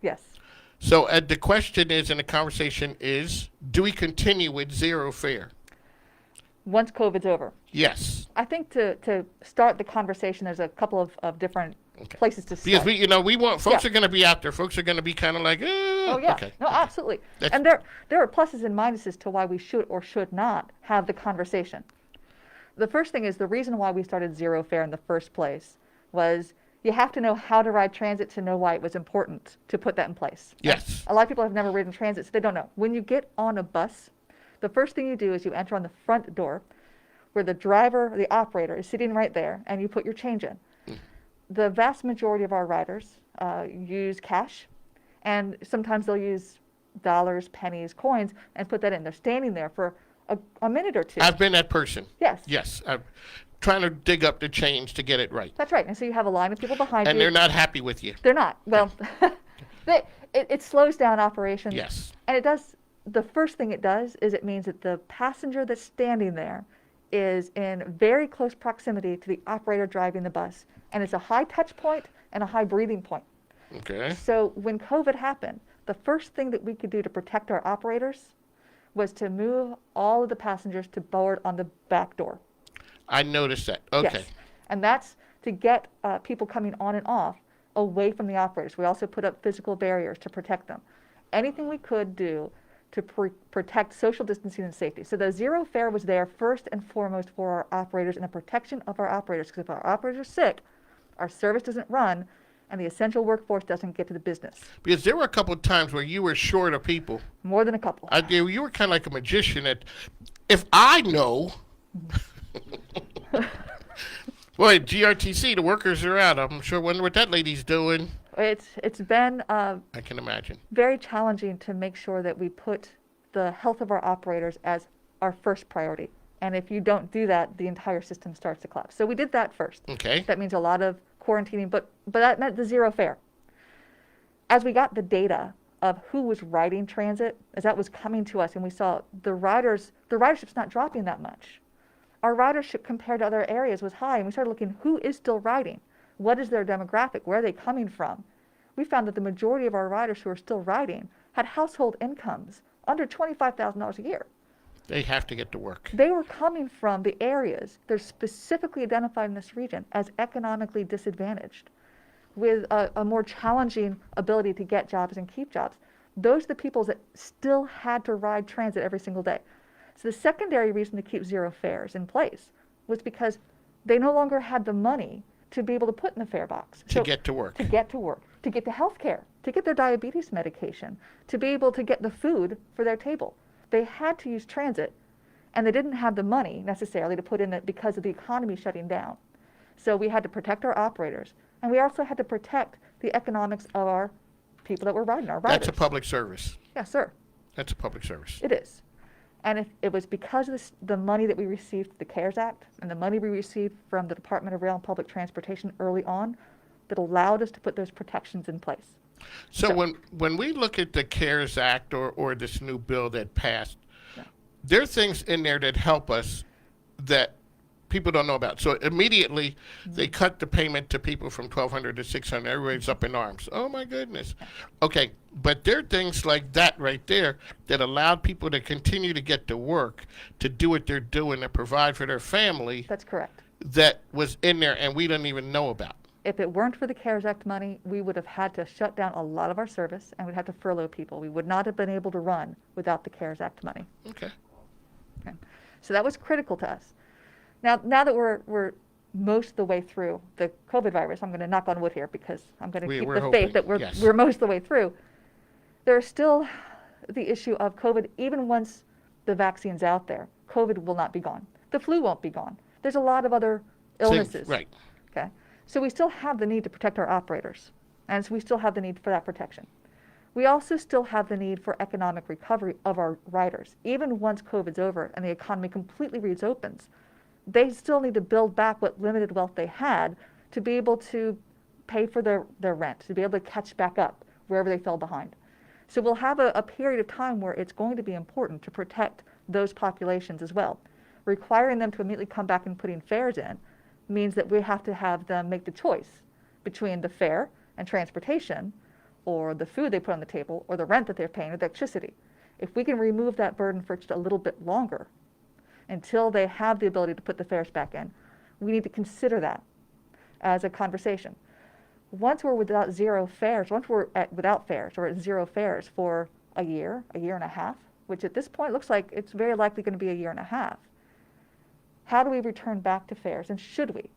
Yes. So the question is, and the conversation is, do we continue with zero fare? Once COVID's over. Yes. I think to start the conversation, there's a couple of different Okay. places to start. Because we want folks are going to be out there. Folks are going to be kind of like, Oh yeah, okay, no, okay. absolutely. That's, And there are pluses and minuses to why we should or should not have the conversation. The first thing is the reason why we started zero fare in the first place was you have to know how to ride transit to know why it was important to put that in place. yes. And a lot of people have never ridden transit, so they don't know. When you get on a bus, the first thing you do is you enter on the front door where the driver, the operator, is sitting right there, and you put your change in. The vast majority of our riders use cash, and sometimes they'll use dollars, pennies, coins, and put that in. They're standing there for a minute or two. I've been that person. Yes. Yes. I'm trying to dig up the change to get it right. That's right. And so you have a line of people behind And you. they're not happy with you. They're not. Well, it slows down operations. Yes. And it does, the first thing it does is it means that the passenger that's standing there is in very close proximity to the operator driving the bus. And it's a high touch point and a high breathing point. Okay. So when COVID happened, the first thing that we could do to protect our operators was to move all of the passengers to board on the back door. I noticed that. Okay. Yes. And that's to get people coming on and off away from the operators. We also put up physical barriers to protect them. Anything we could do to protect social distancing and safety. So the zero fare was there first and foremost for our operators and the protection of our operators. Because if our operators are sick, our service doesn't run, and the essential workforce doesn't get to the business. Because there were a couple of times where you were short of people. More than a couple. You were kind of like a magician. That if I know, boy, GRTC, the workers are out. I'm sure wonder what that lady's doing. It's been I can imagine. very challenging to make sure that we put the health of our operators as our first priority. And if you don't do that, the entire system starts to collapse. So we did that first. Okay. That means a lot of quarantining, but that meant the zero fare. As we got the data of who was riding transit, as that was coming to us, and we saw the ridership's not dropping that much. Our ridership compared to other areas was high, and we started looking who is still riding, what is their demographic, where are they coming from. We found that the majority of our riders who are still riding had household incomes under $25,000 a year. They have to get to work. They were coming from the areas that are specifically identified in this region as economically disadvantaged, with a more challenging ability to get jobs and keep jobs. Those are the people that still had to ride transit every single day. So the secondary reason to keep zero fares in place was because they no longer had the money to be able to put in the fare box. To get to work. To get to work, to get to health care, to get their diabetes medication, to be able to get the food for their table. They had to use transit, and they didn't have the money necessarily to put in it because of the economy shutting down. So we had to protect our operators, and we also had to protect the economics of our people that were riding, our riders. That's a public service. Yes, sir. That's a public service. It is. And if it was because of the money that we received from the CARES Act and the money we received from the Department of Rail and Public Transportation early on that allowed us to put those protections in place. So when we look at the CARES Act or this new bill that passed, there are things in there that help us that people don't know about. So immediately they cut the payment to people from $1,200 to $600. Everybody's up in arms. Oh my goodness. Okay, but there are things like that right there that allowed people to continue to get to work, to do what they're doing, to provide for their family. That's correct. That was in there and we didn't even know about. If it weren't for the CARES Act money, we would have had to shut down a lot of our service and we'd have to furlough people. We would not have been able to run without the CARES Act money. Okay. So that was critical to us. Now that we're most of the way through the COVID virus, I'm going to knock on wood here because I'm going to keep the faith that we're most of the way through. There's still the issue of COVID. Even once the vaccine's out there, COVID will not be gone. The flu won't be gone. There's a lot of other illnesses. Right. Okay. So we still have the need to protect our operators, and so we still have the need for that protection. We also still have the need for economic recovery of our riders. Even once COVID's over and the economy completely reopens, they still need to build back what limited wealth they had to be able to pay for their rent, to be able to catch back up wherever they fell behind. So we'll have a period of time where it's going to be important to protect those populations as well. Requiring them to immediately come back and putting fares in means that we have to have them make the choice between the fare and transportation or the food they put on the table, or the rent that they're paying, or the electricity. If we can remove that burden for just a little bit longer until they have the ability to put the fares back in, we need to consider that as a conversation. Once we're without zero fares, once we're without fares or at zero fares for a year and a half, which at this point looks like it's very likely going to be a year and a half, how do we return back to fares, and should we?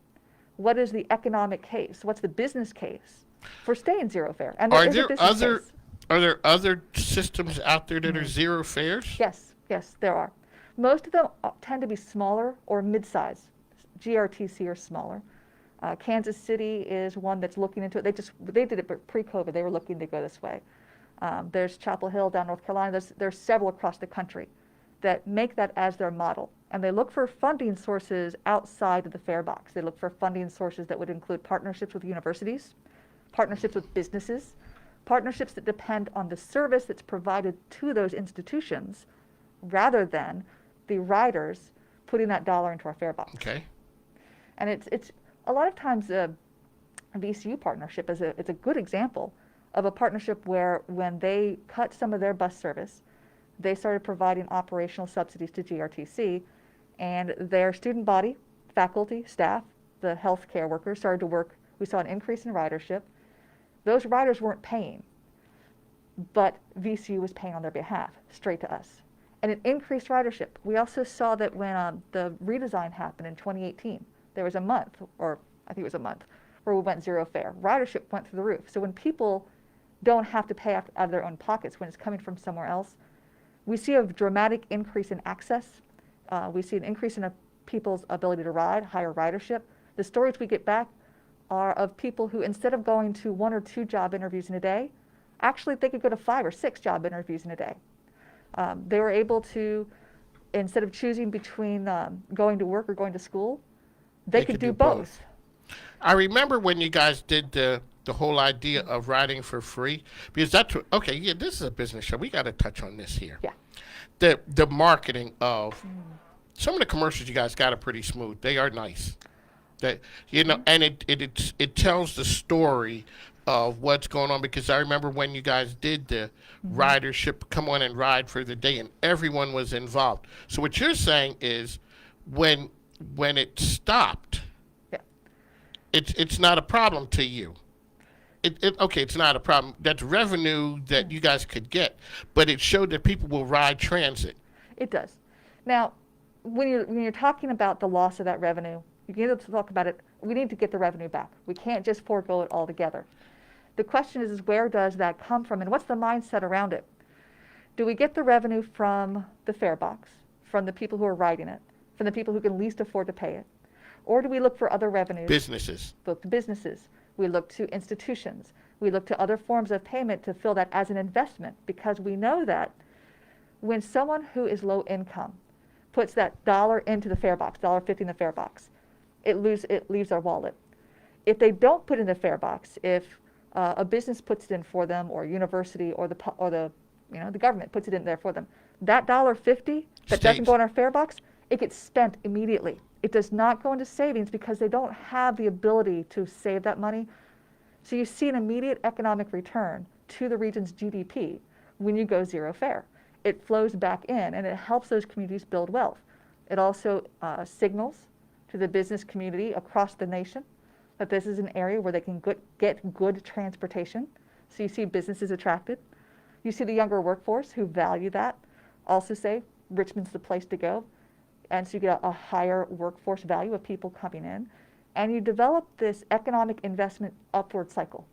What is the economic case? What's the business case for staying zero fare? And Are there other systems out there that are zero fares? Yes, there are. Most of them tend to be smaller or mid-size. GRTC are smaller. Kansas City is one that's looking into it. They did it pre-COVID. They were looking to go this way. There's Chapel Hill down North Carolina. There's several across the country that make that as their model. And they look for funding sources outside of the fare box. They look for funding sources that would include partnerships with universities, partnerships with businesses, partnerships that depend on the service that's provided to those institutions rather than the riders putting that dollar into our fare box. Okay. And it's a lot of times a VCU partnership it's a good example of a partnership where when they cut some of their bus service, they started providing operational subsidies to GRTC, and their student body, faculty, staff, the healthcare workers started to work. We saw an increase in ridership. Those riders weren't paying, but VCU was paying on their behalf, straight to us. And it increased ridership. We also saw that when the redesign happened in 2018, there was a month, or I think it was a month, where we went zero fare. Ridership went through the roof. So when people don't have to pay out of their own pockets when it's coming from somewhere else, we see a dramatic increase in access. We see an increase in people's ability to ride, higher ridership. The stories we get back are of people who, instead of going to 1 or 2 job interviews in a day, actually they could go to 5 or 6 job interviews in a day. They were able to, instead of choosing between going to work or going to school, they could do both. I remember when you guys did the whole idea of riding for free, because that's okay. Yeah, this is a business show. We got to touch on this here. Yeah. The marketing of some of the commercials you guys got are pretty smooth. They are nice. That and it tells the story of what's going on, because I remember when you guys did the ridership, come on and ride for the day, and everyone was involved. So what you're saying is when it stopped, it's not a problem to you. Okay, it's not a problem. That's revenue that you guys could get, but it showed that people will ride transit. It does. Now, when you're talking about the loss of that revenue, you need to talk about it. We need to get the revenue back. We can't just forego it altogether. The question is where does that come from, and what's the mindset around it? Do we get the revenue from the fare box, from the people who are riding it, from the people who can least afford to pay it? Or do we look for other revenues? Businesses. Look to businesses. We look to institutions. We look to other forms of payment to fill that as an investment, because we know that when someone who is low income puts that dollar into the fare box, $1.50 in the fare box, it leaves our wallet. If they don't put in the fare box, if a business puts it in for them, or a university, or the government puts it in there for them, that $1.50 that doesn't go in our fare box, it gets spent immediately. It does not go into savings because they don't have the ability to save that money. So you see an immediate economic return to the region's GDP when you go zero fare. It flows back in, and it helps those communities build wealth. It also signals to the business community across the nation that this is an area where they can get good transportation. So you see businesses attracted. You see the younger workforce who value that also say Richmond's the place to go. And so you get a higher workforce value of people coming in. And you develop this economic investment upward cycle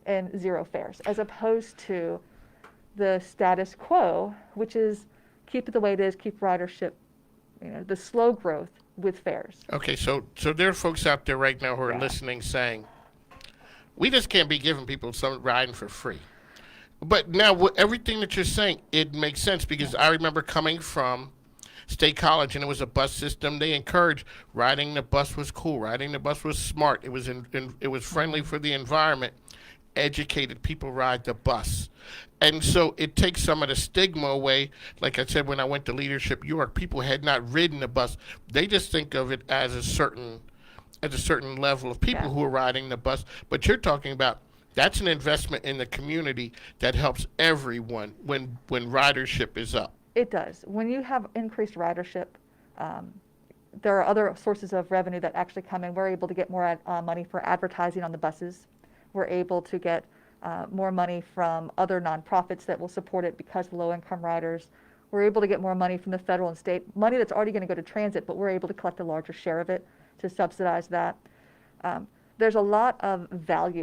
in zero fares, as opposed to the status quo, which is keep it the way it is, keep ridership, the slow growth with fares. Okay, so there are folks out there right now who are listening saying, we just can't be giving people some riding for free. But now everything that you're saying, it makes sense, because I remember coming from State College, and it was a bus system. They encouraged riding the bus was cool, riding the bus was smart. It was friendly for the environment. Educated people ride the bus. And so it takes some of the stigma away. Like I said, when I went to Leadership York, people had not ridden the bus. They just think of it as a certain level of people who are riding the bus. But you're talking about That's an investment in the community that helps everyone when ridership is up. It does. When you have increased ridership, there are other sources of revenue that actually come in. We're able to get more money for advertising on the buses. We're able to get more money from other nonprofits that will support it because of low-income riders. We're able to get more money from the federal and state, money that's already going to go to transit, but we're able to collect a larger share of it to subsidize that. There's a lot of value